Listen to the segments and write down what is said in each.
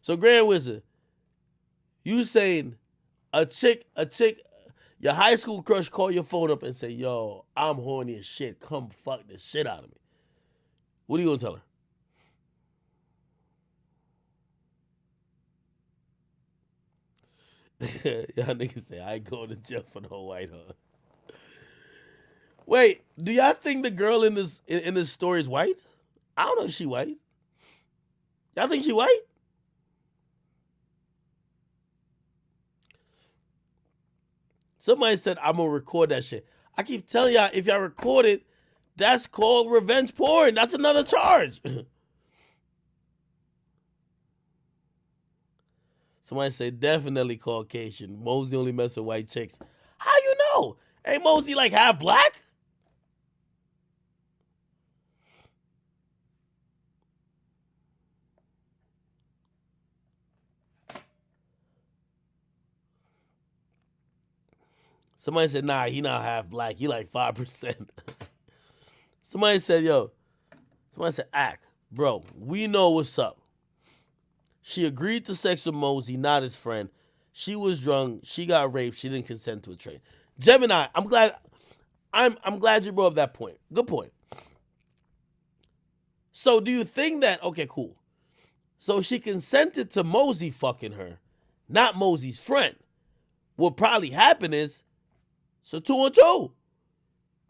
So Grand Wizard, you saying a chick, your high school crush call your phone up and say, yo, I'm horny as shit. Come fuck the shit out of me. What are you gonna tell her? Y'all niggas say, I ain't going to jail for no white hoe. Wait, do y'all think the girl in this story is white? I don't know if she white. Y'all think she white? Somebody said, I'm gonna record that shit. I keep telling y'all, if y'all record it, that's called revenge porn. That's another charge. Somebody say, definitely Caucasian. Mosey only mess with white chicks. How you know? Ain't Mosey like half black? Somebody said, nah, he not half black. He like 5%. Somebody said, Ack, bro, we know what's up. She agreed to sex with Mosey, not his friend. She was drunk. She got raped. She didn't consent to a train. Gemini, I'm glad you brought up that point. Good point. So do you think that, okay, cool. So she consented to Mosey fucking her, not Mosey's friend. What probably happened is, so 2 on 2.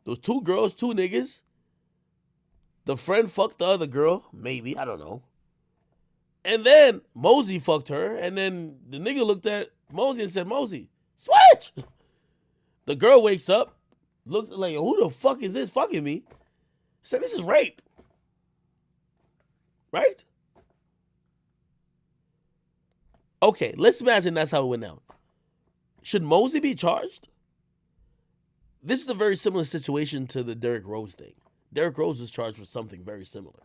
Those 2 girls, 2 niggas. The friend fucked the other girl, maybe, I don't know. And then Mosey fucked her, and then the nigga looked at Mosey and said, Mosey, switch! The girl wakes up, looks like, who the fuck is this fucking me? Said, this is rape. Right? Okay, let's imagine that's how it went down. Should Mosey be charged? This is a very similar situation to the Derrick Rose thing. Derrick Rose was charged for something very similar.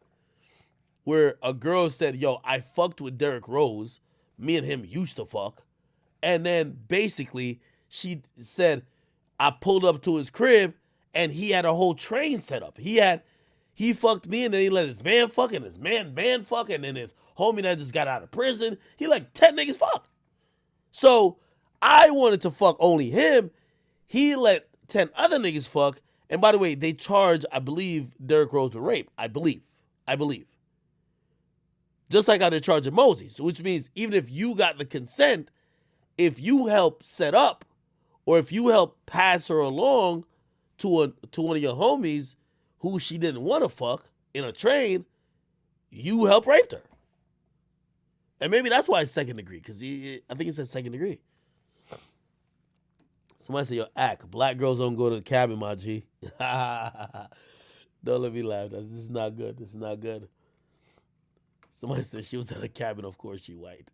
Where a girl said, yo, I fucked with Derrick Rose. Me and him used to fuck. And then basically she said, I pulled up to his crib and he had a whole train set up. He fucked me and then he let his man fuck and his man fuck and then his homie that just got out of prison. He like 10 niggas fuck. So I wanted to fuck only him. He let 10 other niggas fuck. And by the way, they charge, I believe, Derrick Rose with rape. I believe. Just like how they're charging Mosey. So which means even if you got the consent, if you help set up or if you help pass her along to one of your homies who she didn't want to fuck in a train, you help rape her. And maybe that's why it's second degree, because I think it says second degree. Somebody say, yo, Ack, black girls don't go to the cabin, my G. Don't let me laugh. This is not good. Somebody said she was at a cabin. Of course she white.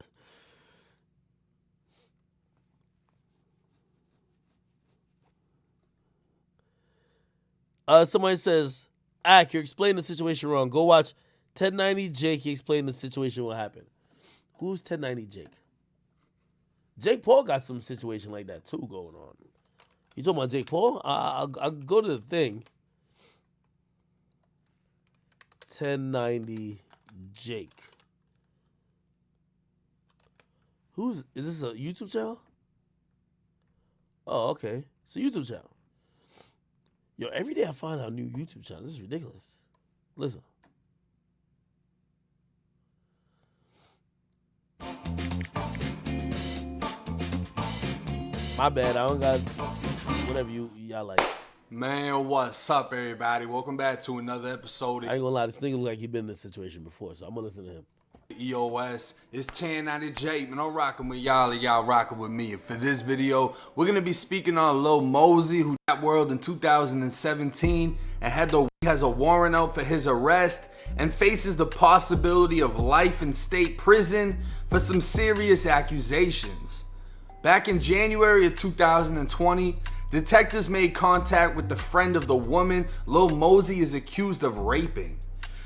Somebody says, Ack, you're explaining the situation wrong. Go watch 1090 Jake. He explained the situation what happened. Who's 1090 Jake? Jake Paul got some situation like that too going on. You talking about Jake Paul? I'll go to the thing. 1090 Jake. Is this a YouTube channel? Oh, okay. It's a YouTube channel. Yo, every day I find out new YouTube channels. This is ridiculous. Listen. My bad. I don't got whatever y'all like. Man, what's up, everybody? Welcome back to another episode. I ain't gonna lie, this nigga look like he been in this situation before, so I'm gonna listen to him. EOS. It's 1090 Jake, man. I'm rocking with y'all and y'all rocking with me. And for this video, we're gonna be speaking on Lil Mosey, who got world in 2017 and has a warrant out for his arrest and faces the possibility of life in state prison for some serious accusations. Back in January of 2020, detectives made contact with the friend of the woman Lil Mosey is accused of raping.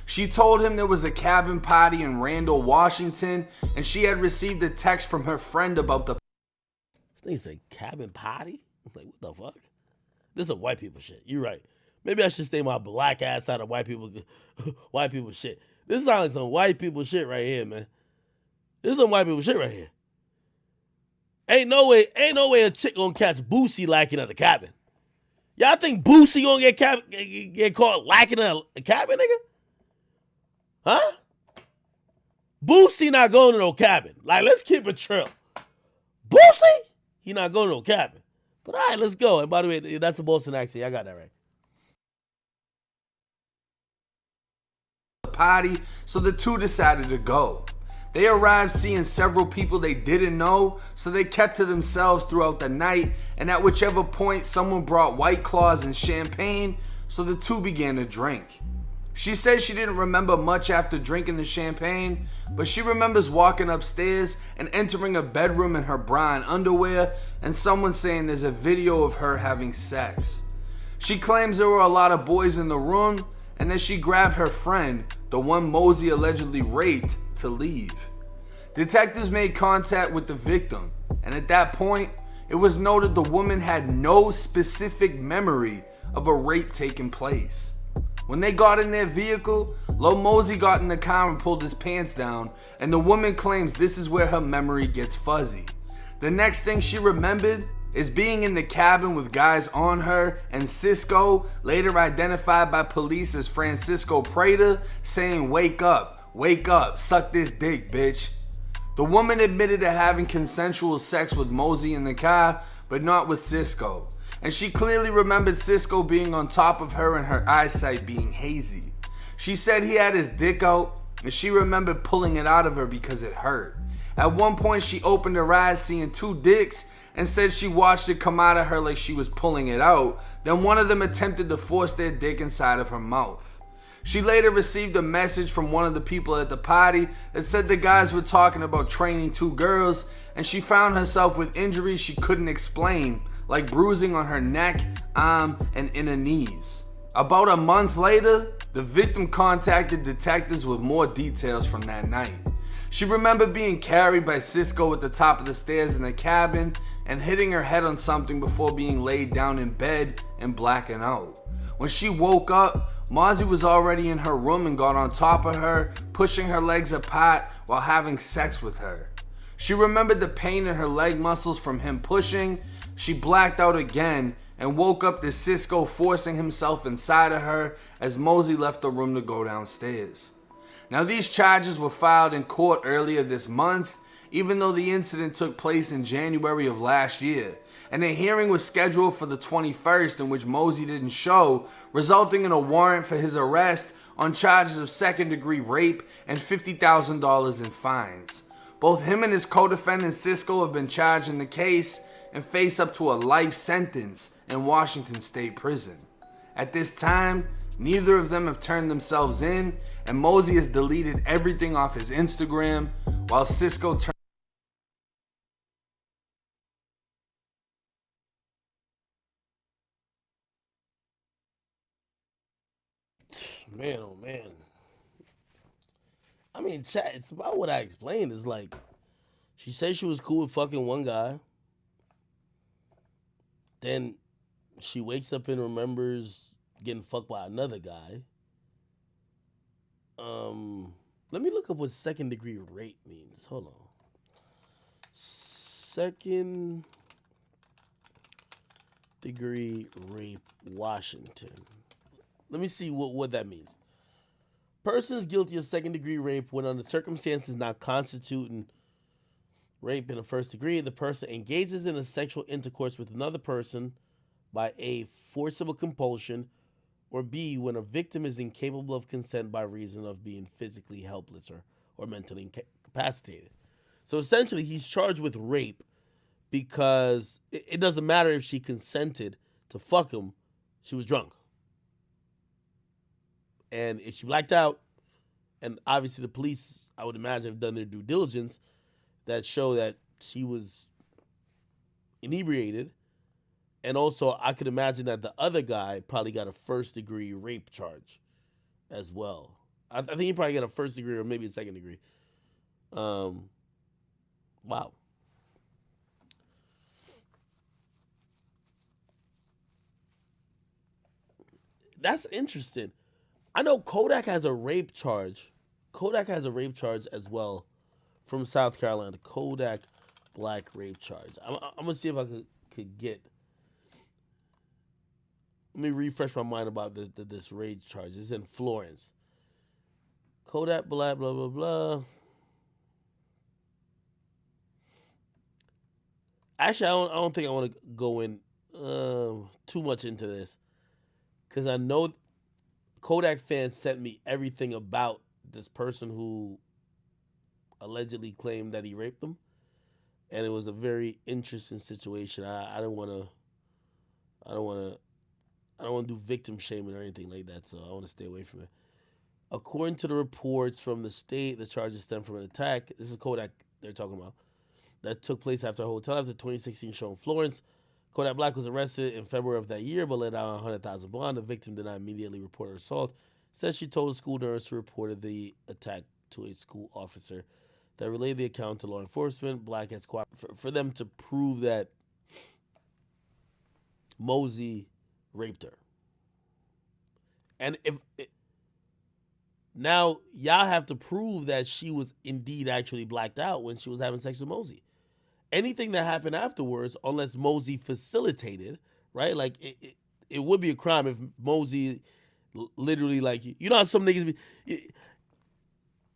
She told him there was a cabin party in Randall, Washington, and she had received a text from her friend about the... This thing said cabin party? Like, what the fuck? This is some white people shit. You're right. Maybe I should stay my black ass out of white people shit. This sounds like some white people shit right here, man. This is some white people shit right here. Ain't no way a chick gonna catch Boosie lacking at the cabin. Y'all think Boosie gonna get caught lacking at a cabin, nigga? Huh? Boosie not going to no cabin. Like, let's keep it real. Boosie? He not going to no cabin. But all right, let's go. And by the way, that's the Boston accent. I got that right. Party, so the two decided to go. They arrived seeing several people they didn't know, so they kept to themselves throughout the night, and at whichever point someone brought White Claws and champagne, so the two began to drink. She says she didn't remember much after drinking the champagne, but she remembers walking upstairs and entering a bedroom in her bra and underwear, and someone saying there's a video of her having sex. She claims there were a lot of boys in the room, and then she grabbed her friend, the one Mosey allegedly raped, to leave. Detectives made contact with the victim, and at that point, it was noted the woman had no specific memory of a rape taking place. When they got in their vehicle, Lil Mosey got in the car and pulled his pants down, and the woman claims this is where her memory gets fuzzy. The next thing she remembered is being in the cabin with guys on her, and Cisco, later identified by police as Francisco Prater, saying, wake up, suck this dick, bitch." The woman admitted to having consensual sex with Mosey in the car, but not with Cisco. And she clearly remembered Cisco being on top of her and her eyesight being hazy. She said he had his dick out, and she remembered pulling it out of her because it hurt. At one point, she opened her eyes seeing two dicks and said she watched it come out of her like she was pulling it out. Then one of them attempted to force their dick inside of her mouth. She later received a message from one of the people at the party that said the guys were talking about training two girls, and she found herself with injuries she couldn't explain, like bruising on her neck, arm, and inner knees. About a month later, the victim contacted detectives with more details from that night. She remembered being carried by Cisco at the top of the stairs in the cabin and hitting her head on something before being laid down in bed and blacking out. When she woke up, Mosey was already in her room and got on top of her, pushing her legs apart while having sex with her. She remembered the pain in her leg muscles from him pushing. She blacked out again and woke up to Cisco forcing himself inside of her as Mosey left the room to go downstairs. Now, these charges were filed in court earlier this month, even though the incident took place in January of last year, and a hearing was scheduled for the 21st in which Mosey didn't show, resulting in a warrant for his arrest on charges of second-degree rape and $50,000 in fines. Both him and his co-defendant Cisco have been charged in the case and face up to a life sentence in Washington State Prison. At this time, neither of them have turned themselves in, and Mosey has deleted everything off his Instagram, while Cisco turned. Man, oh man. I mean, chat, it's about what I explained. It's like, she said she was cool with fucking one guy. Then she wakes up and remembers getting fucked by another guy. Let me look up what second degree rape means. Hold on. Second degree rape, Washington. Let me see what that means. Persons guilty of second degree rape when under circumstances not constituting rape in the first degree, the person engages in a sexual intercourse with another person by a forcible compulsion, or B, when a victim is incapable of consent by reason of being physically helpless or mentally incapacitated. So essentially, he's charged with rape because it doesn't matter if she consented to fuck him, she was drunk. And if she blacked out, and obviously the police, I would imagine, have done their due diligence that show that she was inebriated. And also, I could imagine that the other guy probably got a first-degree rape charge as well. I think he probably got a first degree or maybe a second degree. Wow. That's interesting. I know Kodak has a rape charge. Kodak has a rape charge as well from South Carolina. Kodak Black rape charge. I'm gonna see if I could get. Let me refresh my mind about this rape charge. It's in Florence. Kodak Black, blah blah blah. Actually, I don't think I want to go in too much into this because I know Kodak fans sent me everything about this person who allegedly claimed that he raped them, and it was a very interesting situation. I don't want to, I don't want to, I don't want to do victim shaming or anything like that, so I want to stay away from it. According to the reports from the state, the charges stem from an attack. This is Kodak they're talking about. That took place after a hotel after 2016 show in Florence. Kodak Black was arrested in February of that year, but let out $100,000 bond. The victim did not immediately report her assault. Said she told a school nurse who reported the attack to a school officer that relayed the account to law enforcement. Black has cooperated for them to prove that Mosey raped her. And now y'all have to prove that she was indeed actually blacked out when she was having sex with Mosey. Anything that happened afterwards, unless Mosey facilitated, right? Like it would be a crime if Mosey literally, like, you know how some niggas be.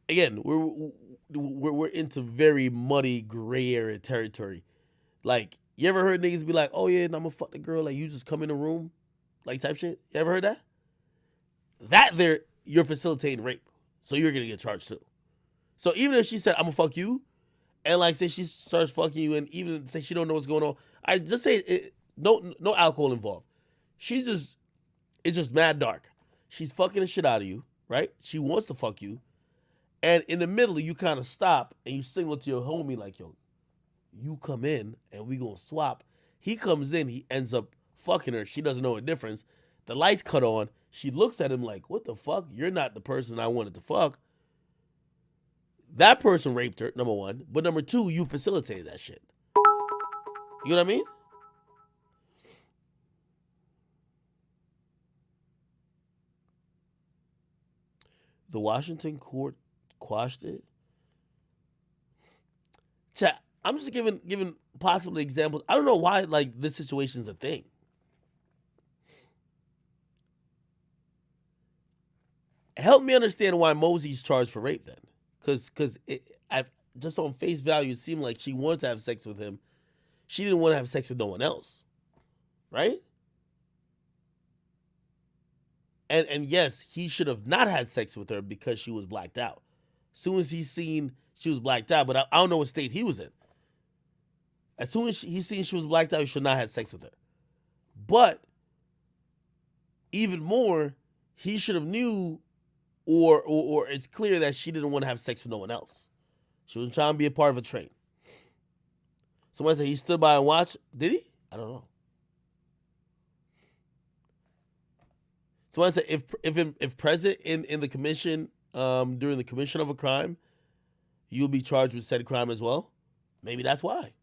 Again, we're into very muddy gray area territory. Like, you ever heard niggas be like, "Oh yeah, and I'm gonna fuck the girl," like you just come in the room, like type shit. You ever heard that? That there, you're facilitating rape, so you're gonna get charged too. So even if she said, "I'm gonna fuck you," and like say she starts fucking you, and even say she don't know what's going on, I just say no alcohol involved. It's just mad dark. She's fucking the shit out of you, right? She wants to fuck you, and in the middle you kind of stop and you signal to your homie like, "Yo, you come in and we gonna swap." He comes in, he ends up fucking her. She doesn't know the difference. The lights cut on. She looks at him like, "What the fuck? You're not the person I wanted to fuck." That person raped her, number one. But number two, you facilitated that shit. You know what I mean? The Washington court quashed it. Chat, I'm just giving possible examples. I don't know why like this situation's a thing. Help me understand why Mosey's charged for rape then. Because just on face value, it seemed like she wanted to have sex with him. She didn't want to have sex with no one else. Right? And yes, he should have not had sex with her because she was blacked out. As soon as he seen she was blacked out, but I don't know what state he was in. As soon as he seen she was blacked out, he should not have sex with her. But even more, he should have knew, or it's clear that she didn't want to have sex with no one else. She was trying to be a part of a train. Somebody said he stood by and watched. Did he? I don't know. Somebody said if present in the commission during the commission of a crime, you'll be charged with said crime as well. Maybe that's why.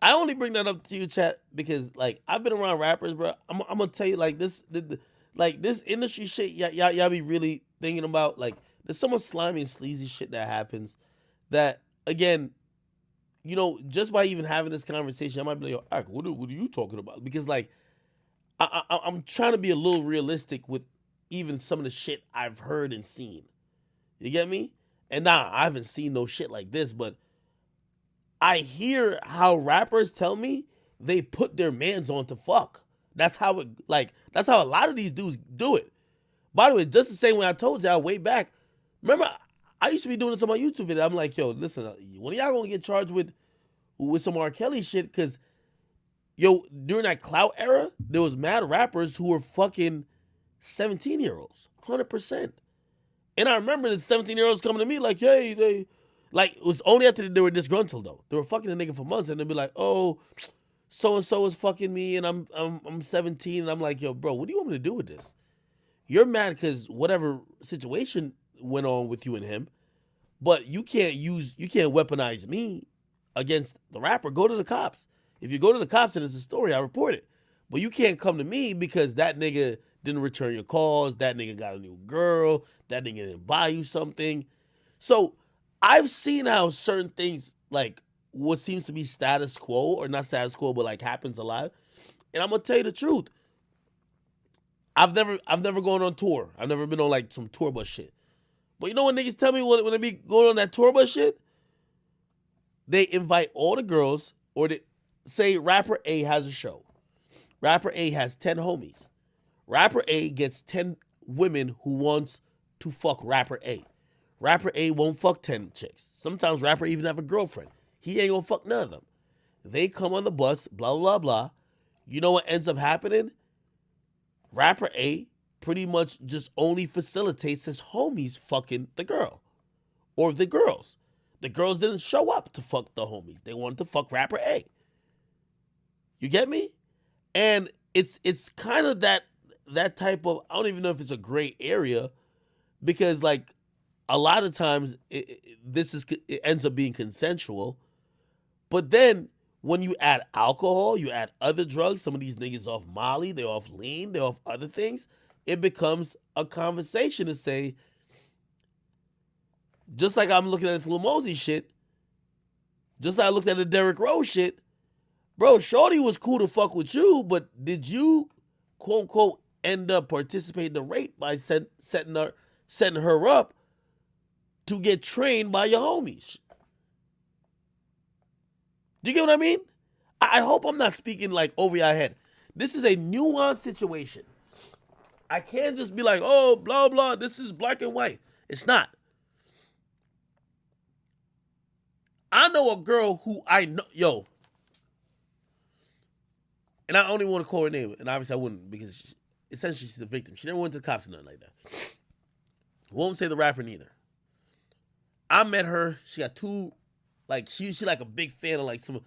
I only bring that up to you, chat, because like I've been around rappers, bro. I'm gonna tell you like this, like this industry shit. Y'all be really thinking about like there's so much slimy and sleazy shit that happens that again, you know, just by even having this conversation, I might be like, "Yo, what are you talking about?" Because like I'm trying to be a little realistic with even some of the shit I've heard and seen. You get me? And nah, I haven't seen no shit like this, but I hear how rappers tell me they put their mans on to fuck. That's how a lot of these dudes do it. By the way, just the same way I told y'all way back. Remember, I used to be doing this on my YouTube video. I'm like, "Yo, listen, when y'all gonna get charged with some R. Kelly shit?" Because, yo, during that clout era, there was mad rappers who were fucking 17-year-olds, 100%. And I remember the 17-year-olds coming to me like, "Hey, they..." Like, it was only after they were disgruntled, though. They were fucking a nigga for months, and they'd be like, "Oh, so-and-so is fucking me, and I'm 17. And I'm like, "Yo, bro, what do you want me to do with this? You're mad because whatever situation went on with you and him, but you can't weaponize me against the rapper. Go to the cops. If you go to the cops and it's a story, I report it. But you can't come to me because that nigga didn't return your calls, that nigga got a new girl, that nigga didn't buy you something. So I've seen how certain things, like what seems to be status quo, or not status quo, but like happens a lot. And I'm gonna tell you the truth. I've never gone on tour. I've never been on like some tour bus shit. But you know what niggas tell me when they be going on that tour bus shit? They invite all the girls, or they say rapper A has a show. Rapper A has 10 homies. Rapper A gets 10 women who wants to fuck rapper A. Rapper A won't fuck 10 chicks. Sometimes rapper even have a girlfriend. He ain't gonna fuck none of them. They come on the bus, blah, blah, blah. You know what ends up happening? Rapper A pretty much just only facilitates his homies fucking the girl. Or the girls. The girls didn't show up to fuck the homies. They wanted to fuck rapper A. You get me? And it's kind of that type of, I don't even know if it's a gray area, because like a lot of times it ends up being consensual. But then when you add alcohol, you add other drugs, some of these niggas off Molly, they're off lean, they're off other things, it becomes a conversation to say, just like I'm looking at this Lil Mosey shit, just like I looked at the Derrick Rose shit, bro, shorty was cool to fuck with you, but did you, quote unquote, end up participating in the rape by setting her up to get trained by your homies? Do you get what I mean? I hope I'm not speaking like over your head. This is a nuanced situation. I can't just be like, oh, blah, blah, this is black and white. It's not. I know a girl who I know, and I only want to call her name, and obviously I wouldn't, because essentially she's a victim. She never went to the cops or nothing like that. Won't say the rapper neither. I met her. She got two, like she like a big fan of like some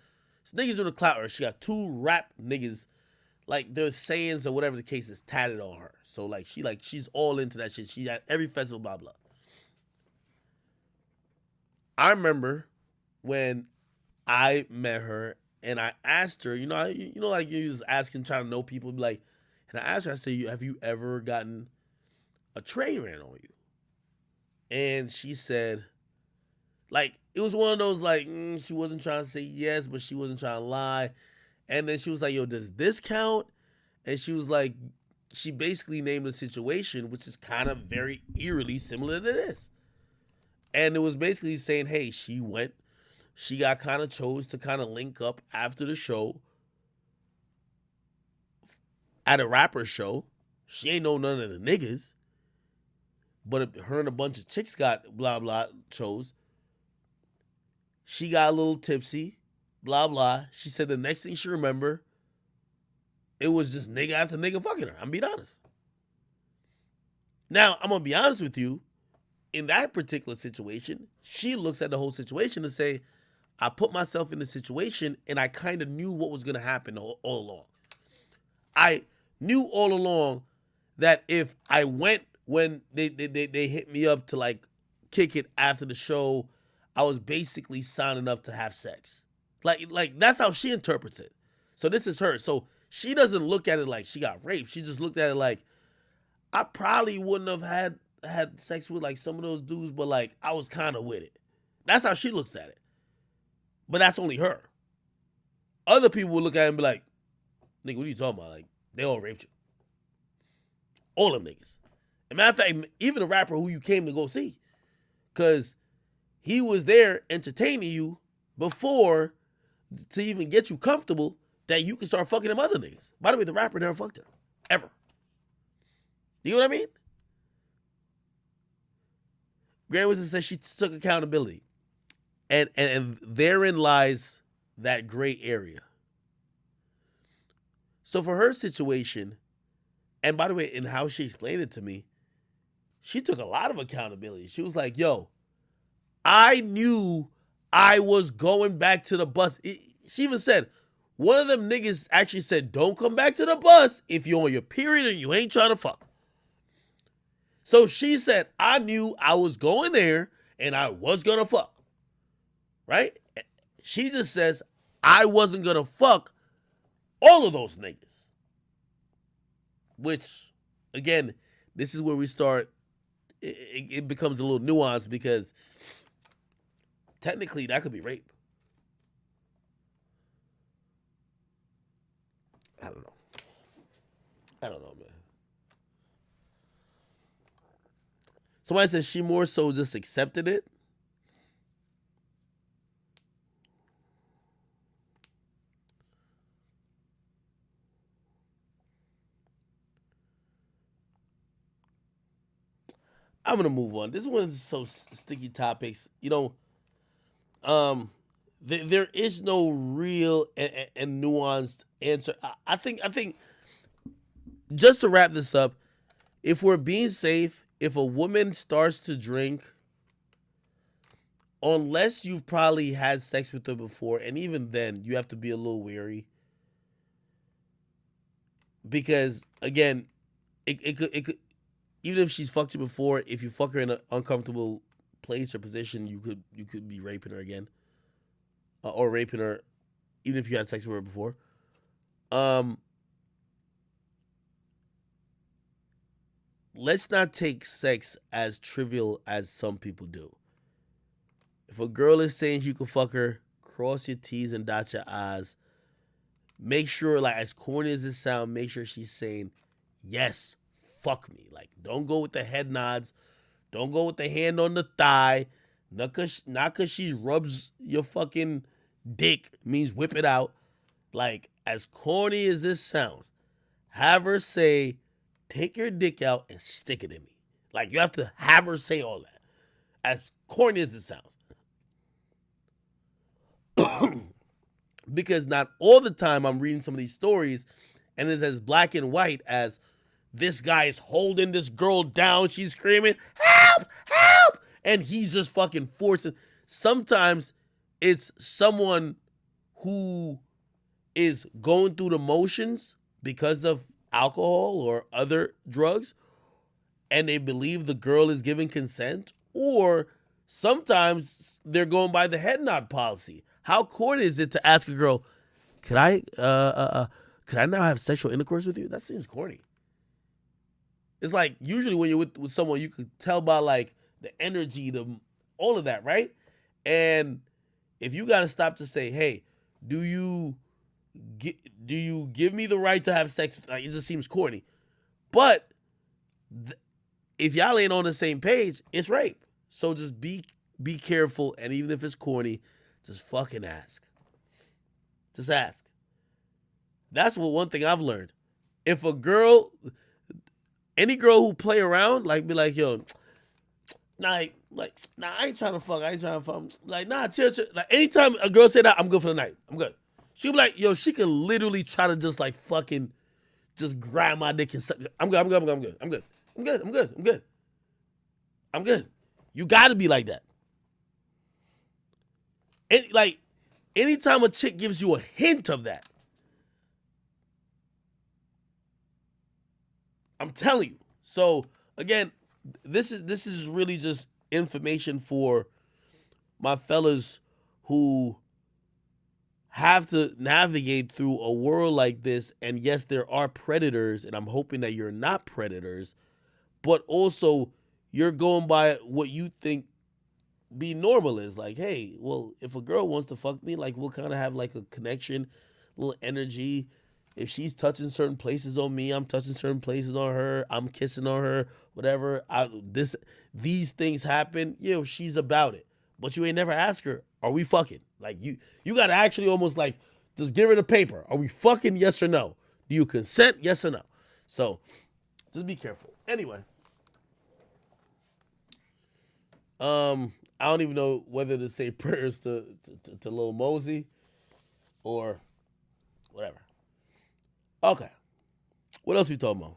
niggas doing the clout her. She got two rap niggas, like their sayings or whatever the case is tatted on her. So like she's all into that shit. She at every festival, blah blah. I remember when I met her and I asked her, like you just asking, trying to know people, like, and I asked her, I said, have you ever gotten a train ran on you? And she said, like, it was one of those, like, she wasn't trying to say yes, but she wasn't trying to lie. And then she was like, yo, does this count? And she was like, she basically named the situation, which is kind of very eerily similar to this. And it was basically saying, hey, she got kind of chose to kind of link up after the show at a rapper show. She ain't know none of the niggas, but her and a bunch of chicks got blah, blah, chose. She got a little tipsy, blah, blah. She said the next thing she remember, it was just nigga after nigga fucking her. I'm being honest. Now, I'm going to be honest with you. In that particular situation, she looks at the whole situation and say, I put myself in the situation and I kind of knew what was going to happen all along. I knew all along that if I went when they hit me up to like kick it after the show, I was basically signing up to have sex. Like that's how she interprets it. So this is her. So she doesn't look at it like she got raped. She just looked at it like, I probably wouldn't have had sex with like some of those dudes, but like I was kind of with it. That's how she looks at it. But that's only her. Other people will look at it and be like, nigga, what are you talking about? Like, they all raped you. All them niggas. As a matter of fact, even the rapper who you came to go see. Because he was there entertaining you before to even get you comfortable that you can start fucking them other niggas. By the way, the rapper never fucked her. Ever. You know what I mean? Grand Wizard says she took accountability. And therein lies that gray area. So for her situation, and by the way, in how she explained it to me, she took a lot of accountability. She was like, yo, I knew I was going back to the bus. She even said, one of them niggas actually said, don't come back to the bus if you're on your period and you ain't trying to fuck. So she said, I knew I was going there and I was going to fuck. Right? She just says, I wasn't gonna fuck all of those niggas. Which, again, this is where we start. It becomes a little nuanced because technically that could be rape. I don't know. I don't know, man. Somebody says she more so just accepted it. I'm gonna move on. This one is so sticky topics. There is no real and nuanced answer. I think just to wrap this up, if we're being safe, if a woman starts to drink, unless you've probably had sex with her before, and even then, you have to be a little wary. Because again, it could even if she's fucked you before, if you fuck her in an uncomfortable place or position, you could be raping her again, or raping her, even if you had sex with her before. Let's not take sex as trivial as some people do. If a girl is saying you can fuck her, cross your T's and dot your I's. Make sure, like, as corny as it sounds, make sure she's saying, yes, fuck me. Like, don't go with the head nods. Don't go with the hand on the thigh. Not cause she rubs your fucking dick means whip it out. Like, as corny as this sounds, have her say, take your dick out and stick it in me. Like, you have to have her say all that. As corny as it sounds. Because not all the time I'm reading some of these stories and it's as black and white as this guy is holding this girl down. She's screaming, help, help. And he's just fucking forcing. Sometimes it's someone who is going through the motions because of alcohol or other drugs, and they believe the girl is giving consent, or sometimes they're going by the head nod policy. How corny is it to ask a girl, could I now have sexual intercourse with you? That seems corny. It's like usually when you're with someone, you could tell by like the energy, all of that, right? And if you got to stop to say, hey, do you give me the right to have sex? Like, it just seems corny. But if y'all ain't on the same page, it's rape. So just be careful, and even if it's corny, just fucking ask. Just ask. That's one thing I've learned. If a girl, any girl who play around, like be like, yo, nah, I ain't trying to fuck. Like, nah, chill. Like, anytime a girl say that, I'm good for the night. I'm good. She'll be like, yo, she could literally try to just like fucking just grab my dick and suck. I'm good. You gotta be like that. And like, anytime a chick gives you a hint of that, I'm telling you. So again, this is really just information for my fellas who have to navigate through a world like this. And yes, there are predators, and I'm hoping that you're not predators, but also you're going by what you think be normal is. Like, hey, well, if a girl wants to fuck me, like, we'll kind of have like a connection, a little energy. If she's touching certain places on me, I'm touching certain places on her, I'm kissing on her, whatever. These things happen, she's about it. But you ain't never ask her, are we fucking? Like, you gotta actually almost like just give her the paper. Are we fucking, yes or no? Do you consent, yes or no? So just be careful. Anyway. I don't even know whether to say prayers to Lil Mosey or whatever. Okay. What else we talking about?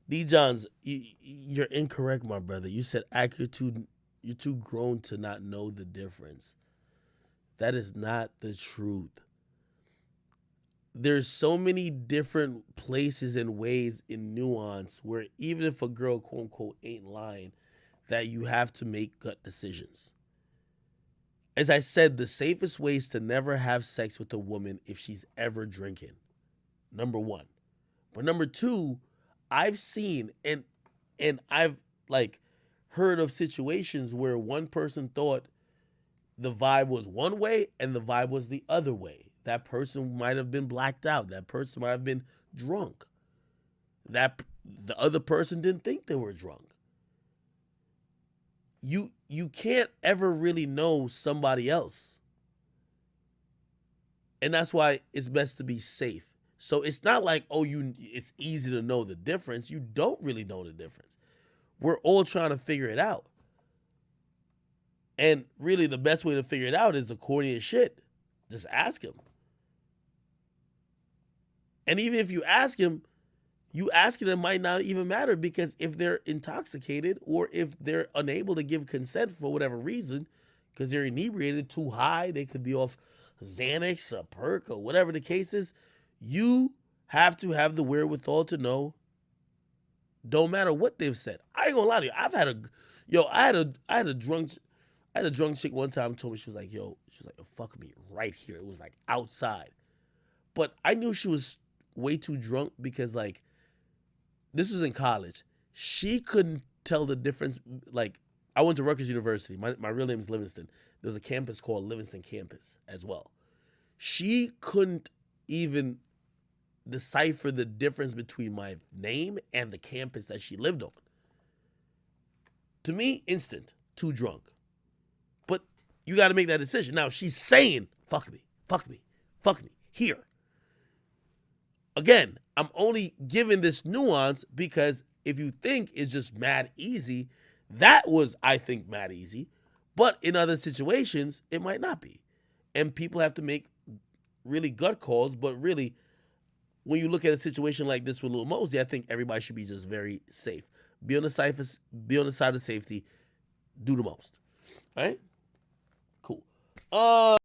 D. Johns, you're incorrect, my brother. You said you're too grown to not know the difference. That is not the truth. there's so many different places and ways in nuance where even if a girl quote unquote ain't lying, that you have to make gut decisions. As I said, the safest way is to never have sex with a woman if she's ever drinking. Number one. But number two, I've seen and I've like heard of situations where one person thought the vibe was one way and the vibe was the other way. That person might have been blacked out. That person might have been drunk. That the other person didn't think they were drunk. You can't ever really know somebody else. And that's why it's best to be safe. So it's not like, it's easy to know the difference. You don't really know the difference. We're all trying to figure it out. And really the best way to figure it out is the corniest shit. Just ask him. And even if you ask him, you asking them might not even matter, because if they're intoxicated or if they're unable to give consent for whatever reason, because they're inebriated, too high, they could be off Xanax, a perk, or whatever the case is, you have to have the wherewithal to know, don't matter what they've said. I ain't gonna lie to you. I had a drunk chick one time told me, she was like, yo, fuck me right here. It was like outside. But I knew she was way too drunk because like, this was in college. She couldn't tell the difference. Like, I went to Rutgers University. My real name is Livingston. There was a campus called Livingston Campus as well. She couldn't even decipher the difference between my name and the campus that she lived on. To me, instant, too drunk. But you got to make that decision. Now, she's saying, fuck me, here. Again, I'm only giving this nuance because if you think it's just mad easy, that was, I think, mad easy. But in other situations, it might not be. And people have to make really gut calls. But really, when you look at a situation like this with Lil Mosey, I think everybody should be just very safe. Be on the side of safety. Do the most. All right? Cool.